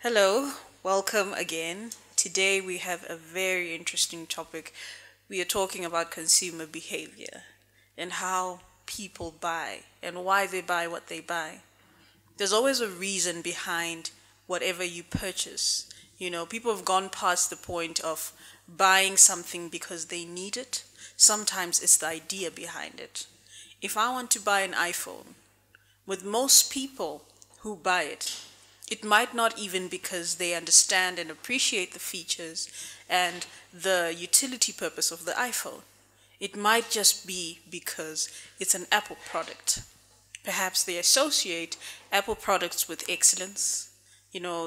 Hello, welcome again. Today we have a very interesting topic. We are talking about consumer behavior and how people buy and why they buy what they buy. There's always a reason behind whatever you purchase. People have gone past the point of buying something because they need it. Sometimes it's the idea behind it. If I want to buy an iPhone, with most people who buy it, it might not even because they understand and appreciate the features and the utility purpose of the iPhone. It might just be because it's an Apple product. Perhaps they associate Apple products with excellence,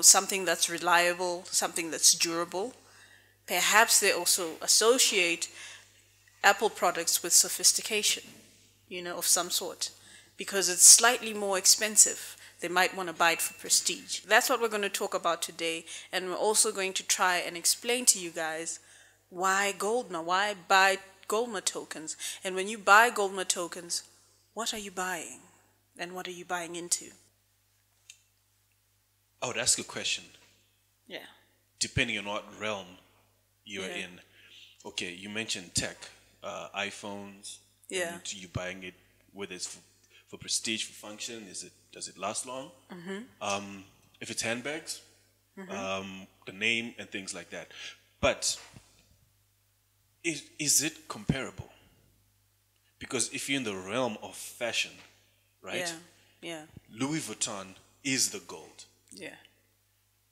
something that's reliable, something that's durable. Perhaps they also associate Apple products with sophistication, of some sort, because it's slightly more expensive. They might want to buy it for prestige. That's what we're going to talk about today, and we're also going to try and explain to you guys why Goldma, why buy Goldma tokens. And when you buy Goldma tokens, what are you buying? And what are you buying into? I would ask a question. Yeah. Depending on what realm you're Yeah. in. Okay, you mentioned tech, iPhones. Yeah. And you buying it, whether it's for prestige, for function, does it last long? If it's handbags, the name and things like that. But is it comparable? Because if you're in the realm of fashion, right? Yeah. Louis Vuitton is the gold. Yeah.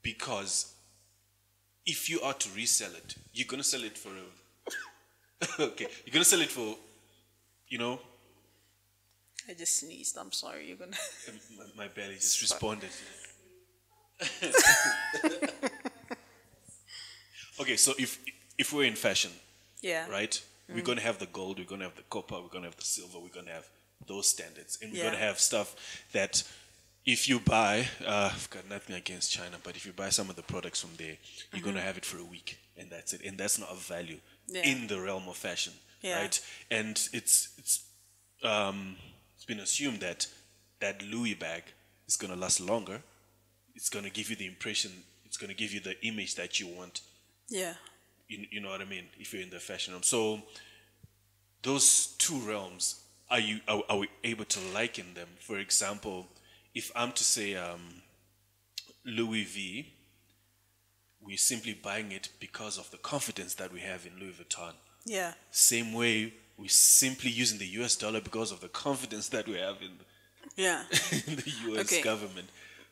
Because if you are to resell it, you're going to sell it for okay, you're going to sell it for, I just sneezed. I'm sorry. You're gonna. my belly just responded. Okay, so if we're in fashion, Yeah. right? We're going to have the gold, we're going to have the copper, we're going to have the silver, we're going to have those standards. And we're going to have stuff that if you buy, I've got nothing against China, but if you buy some of the products from there, you're going to have it for a week, and that's it. And that's not a value in the realm of fashion, right? And it's been assumed that that Louis bag is going to last longer. It's going to give you the impression, it's going to give you the image that you want. Yeah. You know what I mean? If you're in the fashion realm. So those two realms, are we able to liken them? For example, if I'm to say Louis V, we're simply buying it because of the confidence that we have in Louis Vuitton. Yeah. Same way, we're simply using the US dollar because of the confidence that we have in in the US government.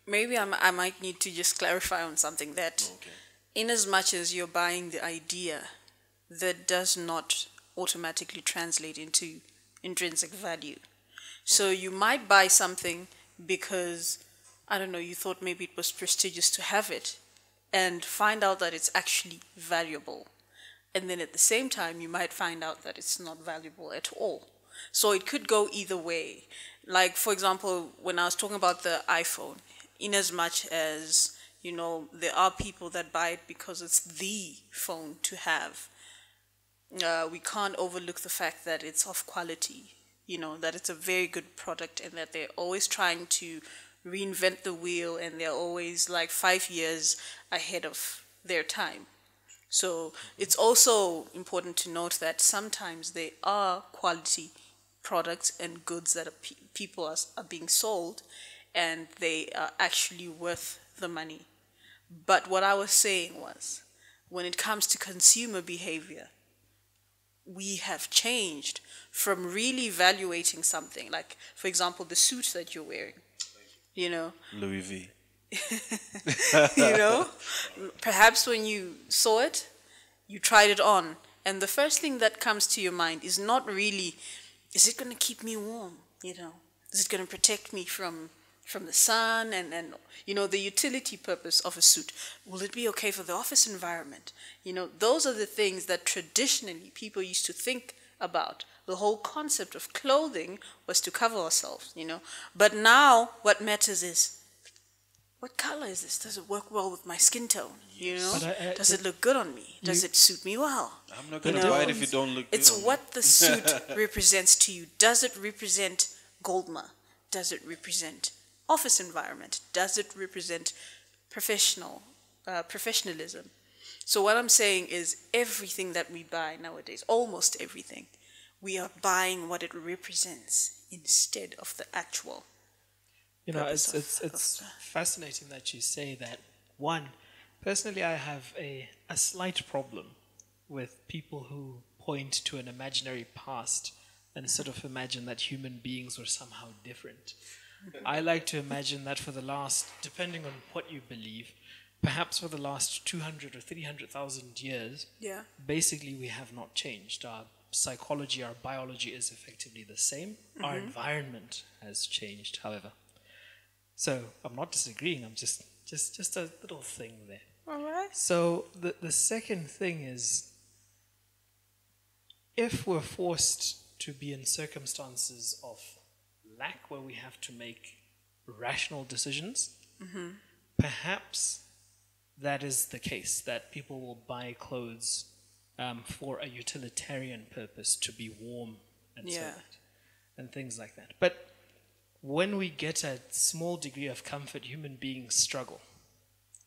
Maybe I might need to just clarify on something that in as much as you're buying the idea, that does not automatically translate into intrinsic value. So you might buy something because, I don't know, you thought maybe it was prestigious to have it and find out that it's actually valuable. And then at the same time, you might find out that it's not valuable at all. So it could go either way. Like, for example, when I was talking about the iPhone, in as much as, there are people that buy it because it's the phone to have, we can't overlook the fact that it's of quality, that it's a very good product and that they're always trying to reinvent the wheel and they're always like 5 years ahead of their time. So it's also important to note that sometimes there are quality products and goods that people are being sold and they are actually worth the money. But what I was saying was, when it comes to consumer behavior, we have changed from really evaluating something. Like, for example, the suit that you're wearing, Louis V. Perhaps when you saw it, you tried it on, and the first thing that comes to your mind is not really, is it going to keep me warm? Is it going to protect me from the sun and the utility purpose of a suit? Will it be okay for the office environment? Those are the things that traditionally people used to think about. The whole concept of clothing was to cover ourselves, But now what matters is, what color is this? Does it work well with my skin tone? Does it look good on me? Does it suit me well? I'm not going to buy it if it don't look good. It's what the suit represents to you. Does it represent Goldma? Does it represent office environment? Does it represent professionalism. So what I'm saying is everything that we buy nowadays, almost everything, we are buying what it represents instead of the actual. It's fascinating that you say that. One, personally, I have a slight problem with people who point to an imaginary past and sort of imagine that human beings were somehow different. I like to imagine that for the last, depending on what you believe, perhaps for the last 200 or 300,000 years, basically we have not changed. Our psychology, our biology is effectively the same. Our environment has changed, however. So I'm not disagreeing, I'm just a little thing there. All right. So the second thing is, if we're forced to be in circumstances of lack where we have to make rational decisions, perhaps that is the case, that people will buy clothes for a utilitarian purpose, to be warm and so that, and things like that. But when we get a small degree of comfort, human beings struggle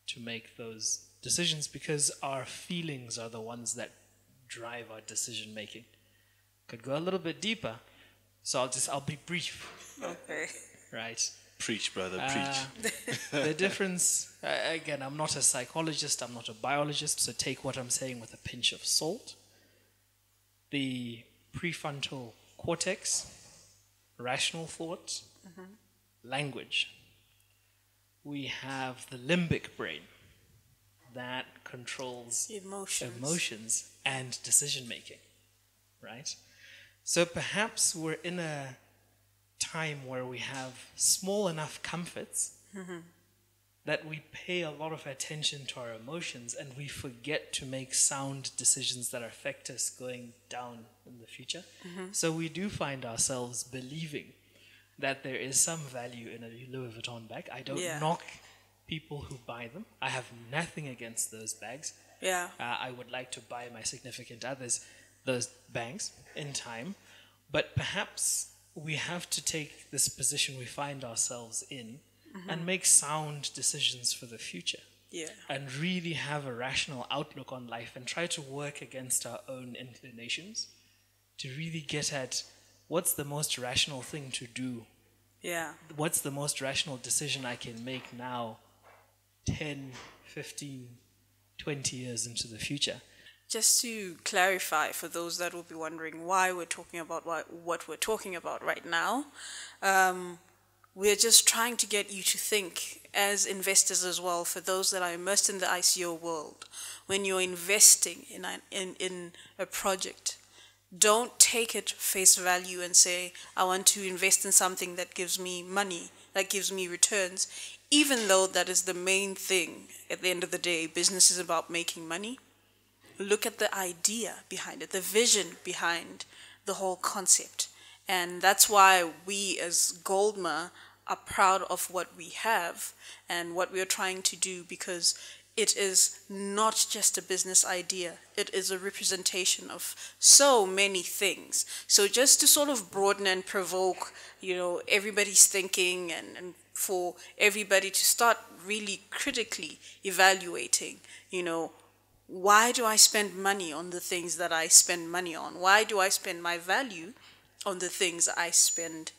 to make those decisions because our feelings are the ones that drive our decision making. Could go a little bit deeper, so I'll be brief. Okay. Right. Preach, brother, preach. The difference, again, I'm not a psychologist, I'm not a biologist, so take what I'm saying with a pinch of salt. The prefrontal cortex, rational thought, language. We have the limbic brain that controls emotions and decision making, right? So perhaps we're in a time where we have small enough comforts that we pay a lot of attention to our emotions and we forget to make sound decisions that affect us going down in the future. So we do find ourselves believing that there is some value in a Louis Vuitton bag. I don't knock people who buy them. I have nothing against those bags. I would like to buy my significant others those bags in time, but perhaps we have to take this position we find ourselves in and make sound decisions for the future. And really have a rational outlook on life and try to work against our own inclinations to really get at what's the most rational thing to do. What's the most rational decision I can make now, 10, 15, 20 years into the future? Just to clarify for those that will be wondering why we're talking about what we're talking about right now, we're just trying to get you to think as investors as well, for those that are immersed in the ICO world. When you're investing in a project, don't take it face value and say, I want to invest in something that gives me money, that gives me returns, even though that is the main thing. At the end of the day, business is about making money. Look at the idea behind it, the vision behind the whole concept. And that's why we as Goldma are proud of what we have and what we are trying to do, because it is not just a business idea. It is a representation of so many things. So just to sort of broaden and provoke, everybody's thinking and for everybody to start really critically evaluating, why do I spend money on the things that I spend money on? Why do I spend my value on the things I spend,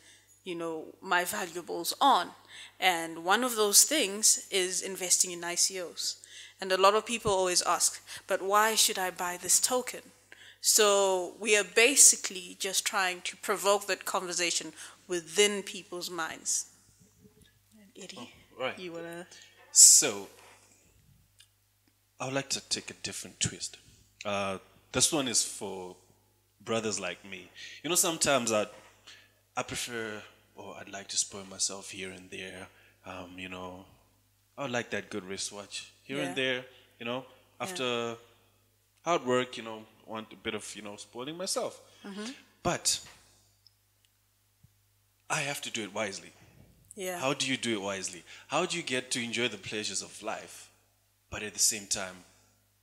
my valuables on? And one of those things is investing in ICOs. And a lot of people always ask, but why should I buy this token? So we are basically just trying to provoke that conversation within people's minds. Eddy, right. You want to... So, I would like to take a different twist. This one is for brothers like me. Sometimes I prefer, or I'd like to spoil myself here and there. I would like that good wristwatch here and there. After hard work, want a bit of, spoiling myself. But I have to do it wisely. How do you do it wisely? How do you get to enjoy the pleasures of life, but at the same time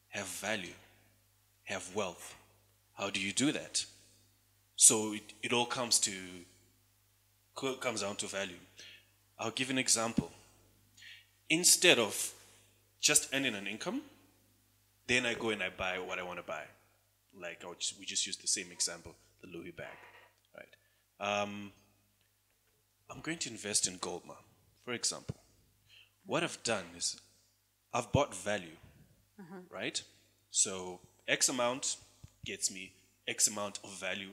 have value, have wealth? How do you do that? So it all comes down to value. I'll give an example. Instead of just earning an income, then I go and I buy what I want to buy. Like we just use the same example, the Louis bag, right? I'm going to invest in Goldma, for example. What I've done is I've bought value, right? So X amount gets me X amount of value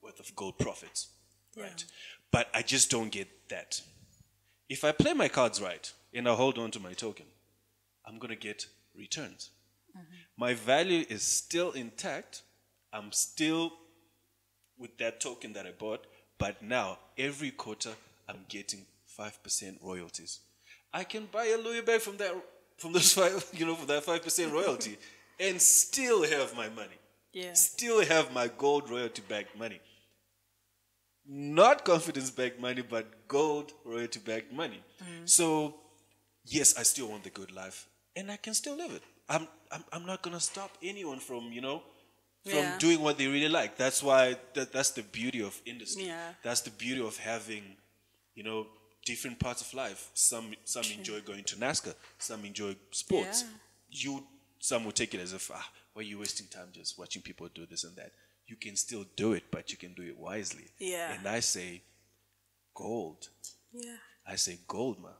worth of gold profits, right? But I just don't get that. If I play my cards right and I hold on to my token, I'm going to get returns. My value is still intact. I'm still with that token that I bought, but now every quarter I'm getting 5% royalties. I can buy a Louis bag from that, from those five, for that 5% royalty, and still have my money. Yeah. Still have my gold royalty backed money. Not confidence backed money, but gold royalty backed money. So yes, I still want the good life, and I can still live it. I'm not gonna stop anyone from doing what they really like. That's why that's the beauty of industry. Yeah. That's the beauty of having, different parts of life. Some enjoy going to NASCAR. Some enjoy sports. Some will take it as if why are you wasting time just watching people do this and that? You can still do it, but you can do it wisely. Yeah. And I say gold. Yeah. I say Goldma.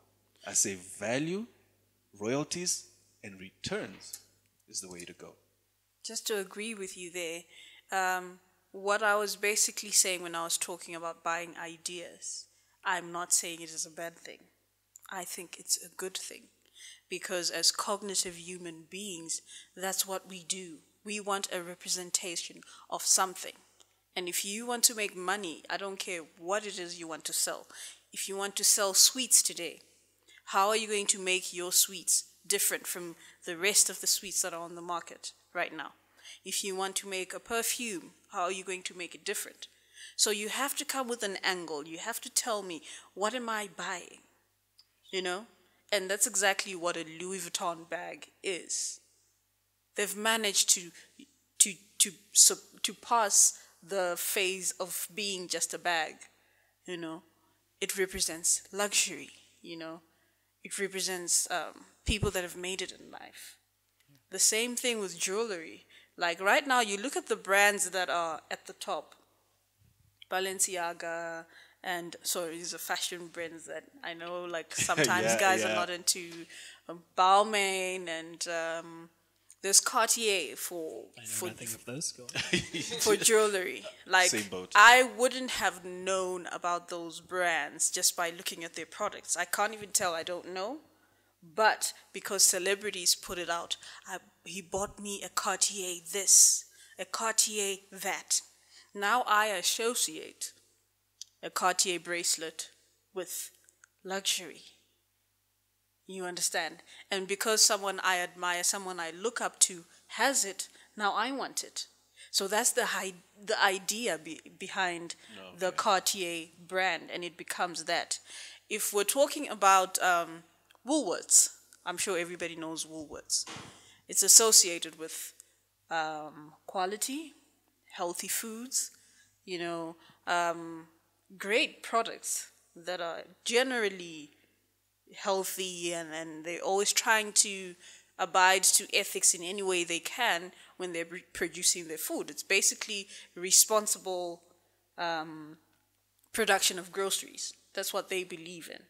I say value, royalties, and returns is the way to go. Just to agree with you there, what I was basically saying when I was talking about buying ideas, I'm not saying it is a bad thing. I think it's a good thing. Because as cognitive human beings, that's what we do. We want a representation of something. And if you want to make money, I don't care what it is you want to sell. If you want to sell sweets today, how are you going to make your sweets different from the rest of the sweets that are on the market right now? If you want to make a perfume, how are you going to make it different? So you have to come with an angle. You have to tell me, what am I buying? And that's exactly what a Louis Vuitton bag is. They've managed to pass the phase of being just a bag. It represents luxury. It represents people that have made it in life. The same thing with jewelry. Like right now, you look at the brands that are at the top. Balenciaga, and these are fashion brands that I know, like sometimes guys are not into. Balmain, and there's Cartier for nothing of those. Go on. for jewelry. Like Same boat. I wouldn't have known about those brands just by looking at their products. I can't even tell. I don't know. But because celebrities put it out, he bought me a Cartier this, a Cartier that. Now I associate a Cartier bracelet with luxury. You understand? And because someone I admire, someone I look up to has it, now I want it. So that's the idea behind the Cartier brand, and it becomes that. If we're talking about Woolworths, I'm sure everybody knows Woolworths. It's associated with quality, healthy foods, great products that are generally healthy, and they're always trying to abide to ethics in any way they can when they're producing their food. It's basically responsible production of groceries. That's what they believe in.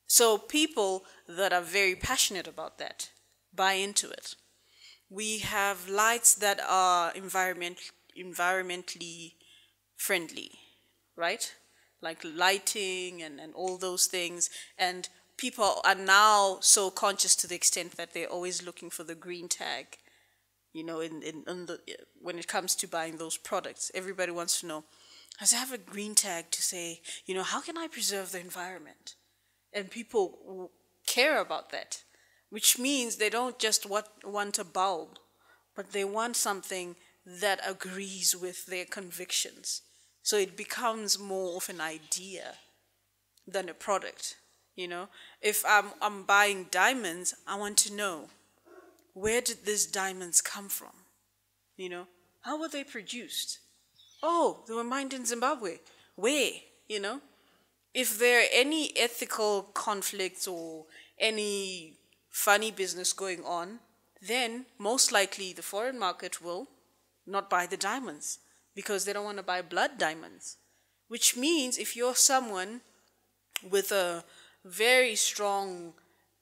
So people that are very passionate about that buy into it. We have lights that are environmentally friendly, right? Like lighting and all those things. And people are now so conscious to the extent that they're always looking for the green tag, when it comes to buying those products. Everybody wants to know, does it have a green tag to say, how can I preserve the environment? And people care about that, which means they don't just want a bulb, but they want something that agrees with their convictions. So it becomes more of an idea than a product. If I'm buying diamonds, I want to know, where did these diamonds come from? How were they produced? Oh, they were mined in Zimbabwe. Where? If there are any ethical conflicts or any funny business going on, then most likely the foreign market will not buy the diamonds because they don't want to buy blood diamonds. Which means if you're someone with a very strong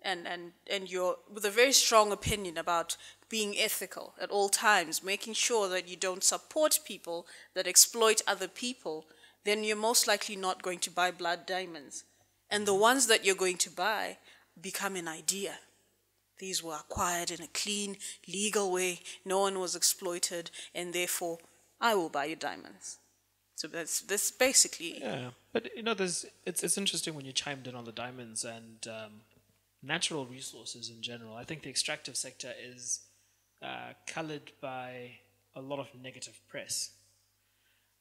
and you're with a very strong opinion about being ethical at all times, making sure that you don't support people that exploit other people, then you're most likely not going to buy blood diamonds. And the ones that you're going to buy become an idea. These were acquired in a clean, legal way. No one was exploited, and therefore, I will buy your diamonds. So that's basically. Yeah, but it's interesting when you chimed in on the diamonds and natural resources in general. I think the extractive sector is colored by a lot of negative press,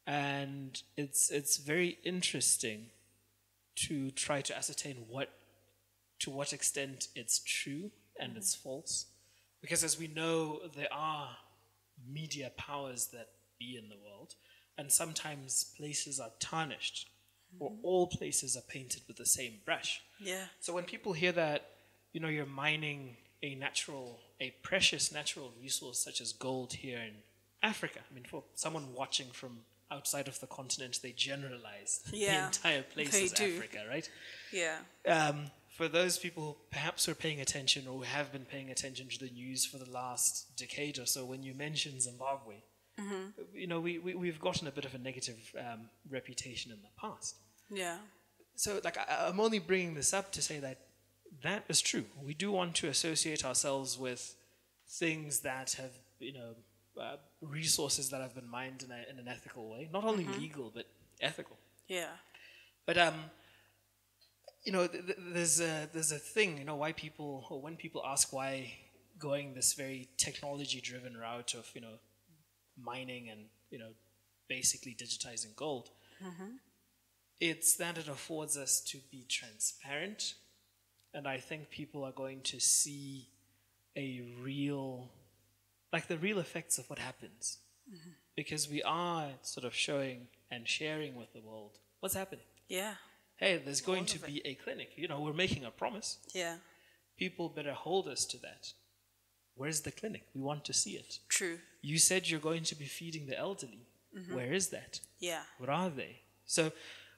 and it's very interesting to try to ascertain to what extent it's true and it's false, because as we know, there are media powers that be in the world, and sometimes places are tarnished, or all places are painted with the same brush. Yeah. So when people hear that, you're mining a precious natural resource such as gold here in Africa. I mean, for someone watching from outside of the continent, they generalize the entire place as Africa, right? Yeah. For those people perhaps who are paying attention or who have been paying attention to the news for the last decade or so, when you mention Zimbabwe, we've gotten a bit of a negative reputation in the past. Yeah. So, I'm only bringing this up to say that is true. We do want to associate ourselves with things that have, resources that have been mined in an ethical way, not only legal but ethical. Yeah. But there's a thing, why people, or when people ask why going this very technology-driven route of mining and basically digitizing gold, it's that it affords us to be transparent. And I think people are going to see the real effects of what happens. Because we are sort of showing and sharing with the world what's happening. Yeah. Hey, there's going to be a clinic. We're making a promise. Yeah. People better hold us to that. Where's the clinic? We want to see it. True. You said you're going to be feeding the elderly. Where is that? Yeah. What are they? So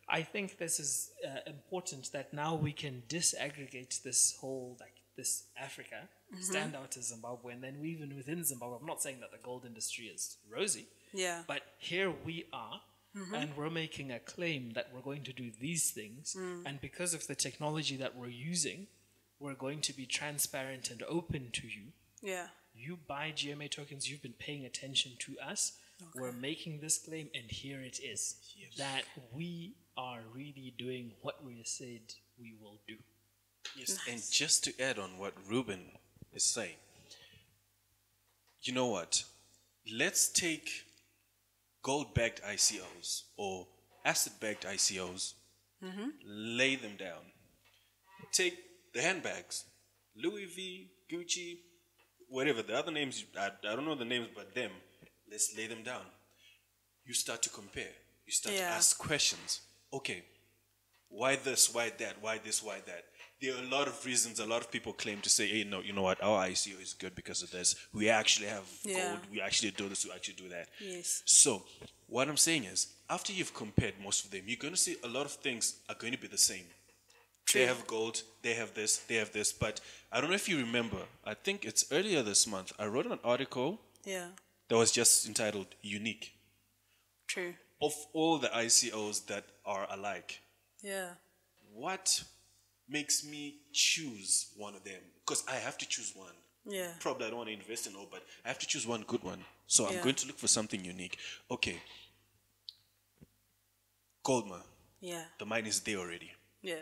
I think this is important that now we can disaggregate this whole, this Africa, stand out to Zimbabwe, and then even within Zimbabwe, I'm not saying that the gold industry is rosy, but here we are, and we're making a claim that we're going to do these things, and because of the technology that we're using, we're going to be transparent and open to you. Yeah. You buy GMA tokens, you've been paying attention to us, we're making this claim, and here it is, that we are really doing what we said we will do. Yes, nice. And just to add on what Reuben is saying, you know what? Let's take gold-backed ICOs or asset-backed ICOs, lay them down. Take the handbags, Louis V, Gucci, whatever, the other names, I don't know the names, but them, let's lay them down. You start to compare. You start to ask questions. Okay, why this, why that, why this, why that? There are a lot of reasons. A lot of people claim to say, hey, no, you know what, our ICO is good because of this. We actually have gold. We actually do this. We actually do that. Yes. So what I'm saying is, after you've compared most of them, you're going to see a lot of things are going to be the same. True. They have gold. They have this. They have this. But I don't know if you remember. I think it's earlier this month. I wrote an article that was just entitled Unique. True. Of all the ICOs that are alike, what makes me choose one of them? Because I have to choose one. Yeah. Probably I don't want to invest in all, but I have to choose one good one. So I'm going to look for something unique. Okay. Goldma. Yeah. The mine is there already. Yeah.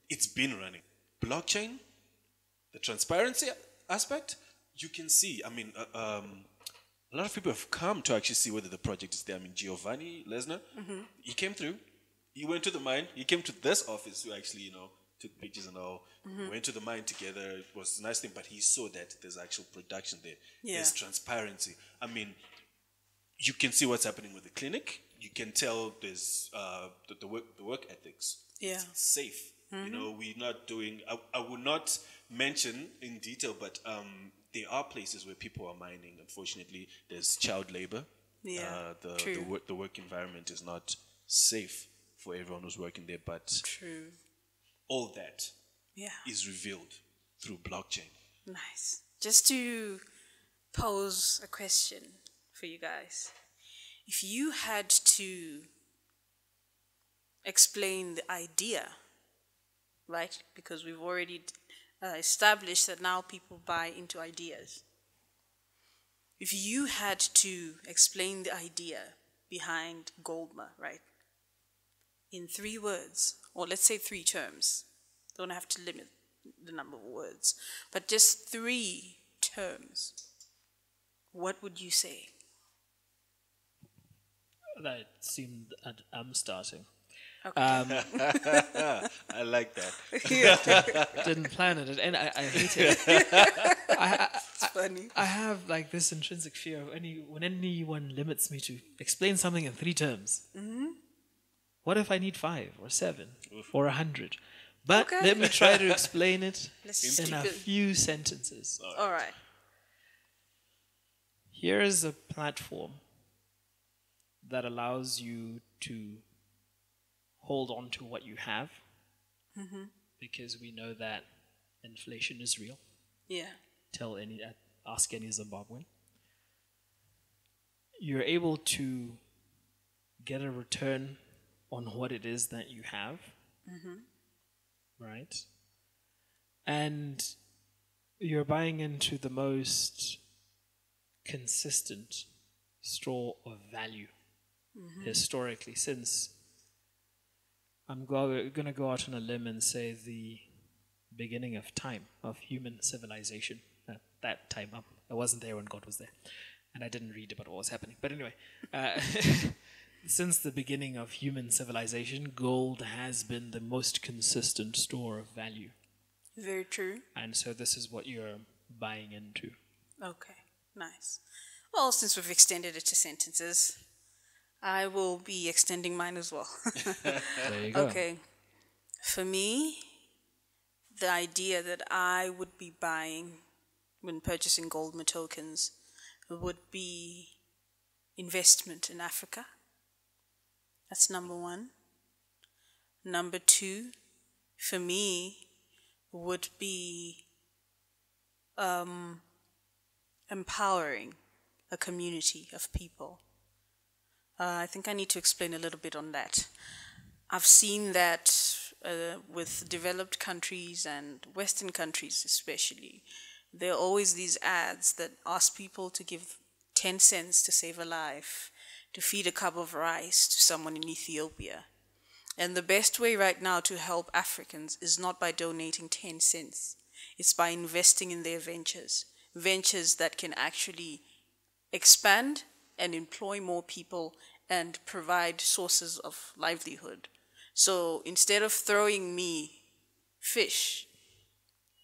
It's been running. Blockchain, the transparency aspect, you can see. I mean, a lot of people have come to actually see whether the project is there. I mean, Giovanni Lesnar, he came through. He went to the mine. He came to this office to actually, took pictures and all. We went to the mine together. It was a nice thing, but he saw that there's actual production there. Yeah. There's transparency. I mean, you can see what's happening with the clinic. You can tell there's the work ethics. Yeah. It's safe. We're not doing. I would not mention in detail, but there are places where people are mining. Unfortunately, there's child labor. Yeah, The work environment is not safe for everyone who's working there, but true. all that Yeah, is revealed through blockchain. nice. Just to pose a question for you guys. If you had to explain the idea, right? Because we've already established that now people buy into ideas. If you had to explain the idea behind Goldma, right, in 3 words, or let's say 3 terms, don't have to limit the number of words, but just 3 terms, what would you say? That seemed I'm starting. Okay. I like that. Didn't plan it, and I hate it. It's funny. I have like this intrinsic fear of when anyone limits me to explain something in 3 terms. Mm-hmm. What if I need 5 or 7 or 100? But Okay. let me try to explain it Let's in keep a it. few sentences. All right. Here is a platform that allows you to hold on to what you have, because we know that inflation is real. Yeah. Ask any Zimbabwean. You're able to get a return on what it is that you have, right? And you're buying into the most consistent store of value historically, since I'm going to go out on a limb and say the beginning of time, of human civilization. At that time, I wasn't there when God was there, and I didn't read about what was happening. But anyway, since the beginning of human civilization, gold has been the most consistent store of value. Very true. And so this is what you're buying into. Okay. Nice. Well, since we've extended it to sentences, I will be extending mine as well. There you go. Okay. For me, the idea that I would be buying when purchasing Goldma tokens would be investment in Africa. That's number 1. Number 2, for me, would be empowering a community of people. I think I need to explain a little bit on that. I've seen that with developed countries and Western countries especially, there are always these ads that ask people to give 10 cents to save a life, to feed a cup of rice to someone in Ethiopia. And the best way right now to help Africans is not by donating 10 cents. It's by investing in their ventures. Ventures that can actually expand and employ more people and provide sources of livelihood. So instead of throwing me fish,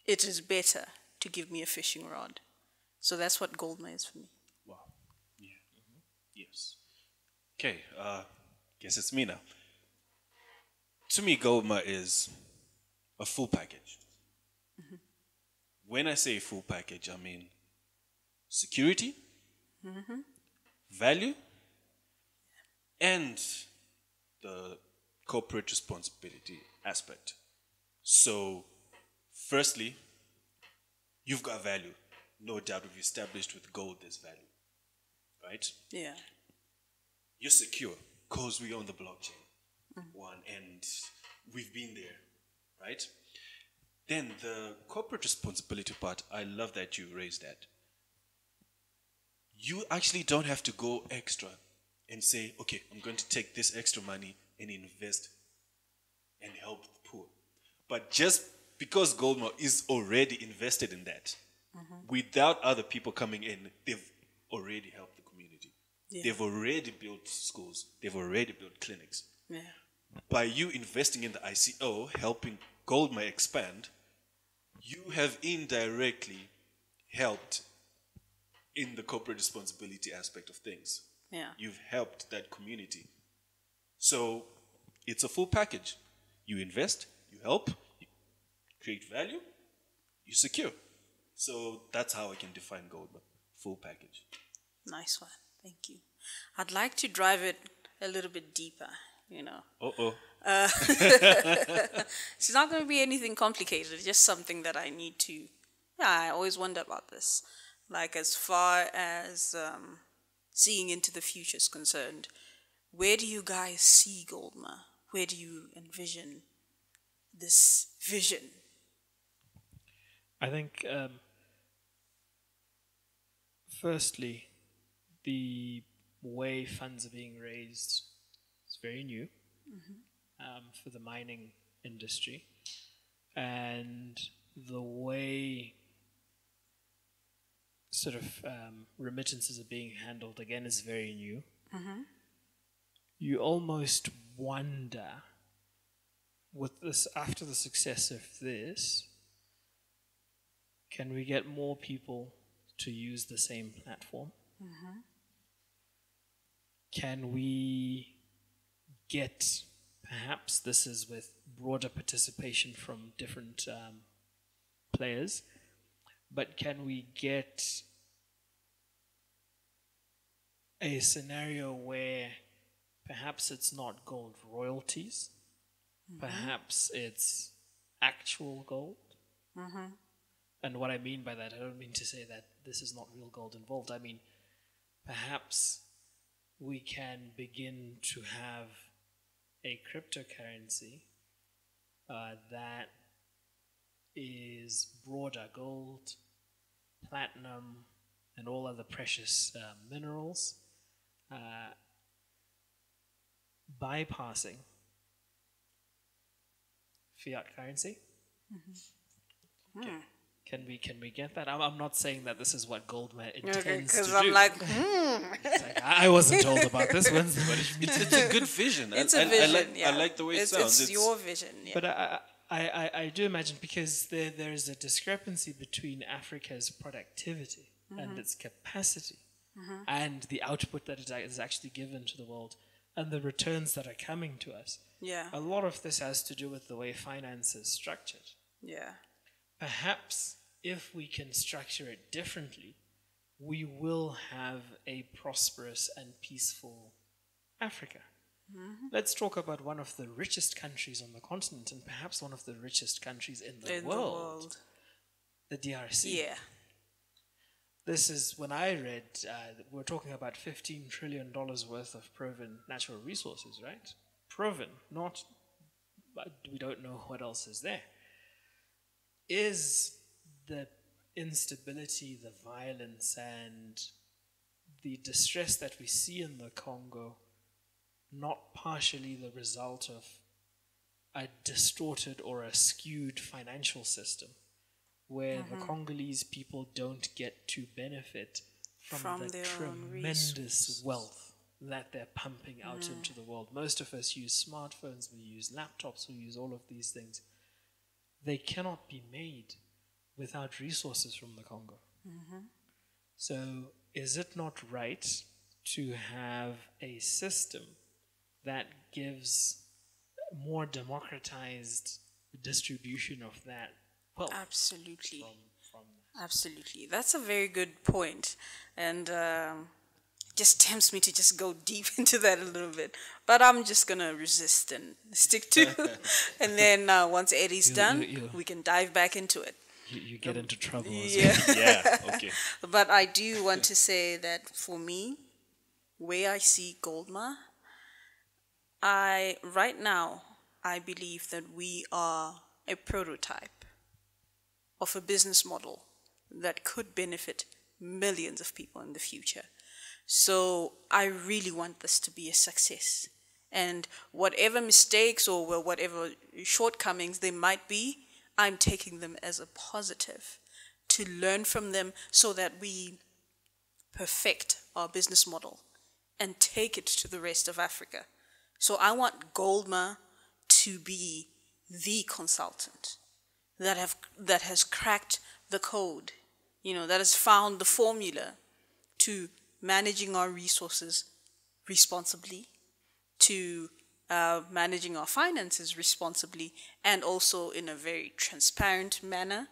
it is better to give me a fishing rod. So that's what Goldma is for me. Wow. Yeah. Yes. Okay. Guess it's me now. To me, Goldma is a full package. When I say full package, I mean security, value, and the corporate responsibility aspect. So, firstly, you've got value. No doubt we've established with gold there's value, right? Yeah. You're secure because we own the blockchain. One, and we've been there, right? Then the corporate responsibility part, I love that you raised that. You actually don't have to go extra and say, okay, I'm going to take this extra money and invest and help the poor. But just because Goldma is already invested in that, without other people coming in, they've already helped the community. Yeah. They've already built schools. They've already built clinics. Yeah. By you investing in the ICO, helping Goldma expand, you have indirectly helped in the corporate responsibility aspect of things. Yeah. You've helped that community. So it's a full package. You invest, you help, you create value, you're secure. So that's how I can define Goldma. Full package. Nice one. Thank you. I'd like to drive it a little bit deeper, you know. It's not going to be anything complicated, just something that I need to, I always wonder about this. Like, as far as seeing into the future is concerned, where do you guys see Goldma? Where do you envision this vision? I think, firstly, the way funds are being raised is very new for the mining industry. And the way sort of remittances are being handled, again, is very new. You almost wonder, with this, after the success of this, can we get more people to use the same platform? Can we get, perhaps this is with broader participation from different players, but can we get a scenario where perhaps it's not gold royalties, perhaps it's actual gold? And what I mean by that, I don't mean to say that this is not real gold involved. I mean, perhaps we can begin to have a cryptocurrency that is broader: gold, platinum, and all other precious minerals, bypassing fiat currency. Can we get that? I'm not saying that this is what Goldma intends to do. Because I'm like, It's like, I wasn't told about this one. It's a good vision. It's a vision. I like the way it sounds. It's your vision. Yeah. But I do imagine, because there is a discrepancy between Africa's productivity and its capacity and the output that is actually given to the world and the returns that are coming to us. Yeah. A lot of this has to do with the way finance is structured. Yeah. Perhaps if we can structure it differently, we will have a prosperous and peaceful Africa. Let's talk about one of the richest countries on the continent, and perhaps one of the richest countries in the world, the DRC. Yeah. This is, when I read, we're talking about $15 trillion worth of proven natural resources, right? Proven, not, we don't know what else is there. Is the instability, the violence, and the distress that we see in the Congo not partially the result of a distorted or a skewed financial system where the Congolese people don't get to benefit from the tremendous wealth that they're pumping out into the world? Most of us use smartphones, we use laptops, we use all of these things. They cannot be made without resources from the Congo. So is it not right to have a system that gives more democratized distribution of that wealth? Absolutely. From Absolutely. That's a very good point. And just tempts me to just go deep into that a little bit. But I'm just going to resist and stick to. And then once Eddy's done, we can dive back into it. You get into trouble as Yeah. well. Yeah, okay. But I do want to say that for me, where I see Goldma, right now, I believe that we are a prototype of a business model that could benefit millions of people in the future. So I really want this to be a success. And whatever mistakes or whatever shortcomings there might be, I'm taking them as a positive to learn from them so that we perfect our business model and take it to the rest of Africa. So I want Goldma to be the consultant that has cracked the code, that has found the formula to managing our resources responsibly, to managing our finances responsibly, and also in a very transparent manner,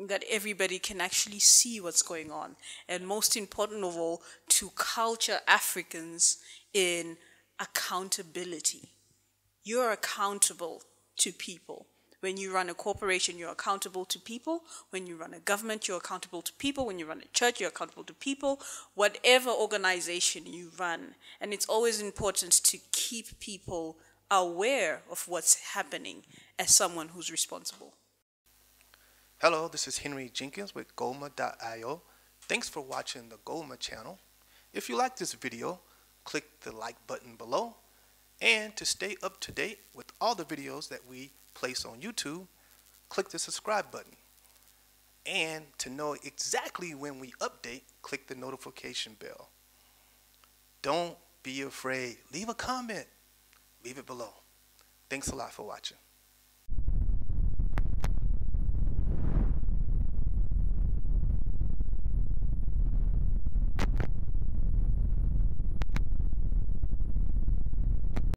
that everybody can actually see what's going on. And most important of all, to culture Africans in accountability. You're accountable to people. When you run a corporation, you're accountable to people. When you run a government, you're accountable to people. When you run a church, you're accountable to people. Whatever organization you run. And it's always important to keep people aware of what's happening as someone who's responsible. Hello, this is Henry Jenkins with Goldma.io. Thanks for watching the Goldma channel. If you like this video, click the like button below. And to stay up to date with all the videos that we place on YouTube, click the subscribe button. And to know exactly when we update, click the notification bell. Don't be afraid. Leave a comment. Leave it below. Thanks a lot for watching.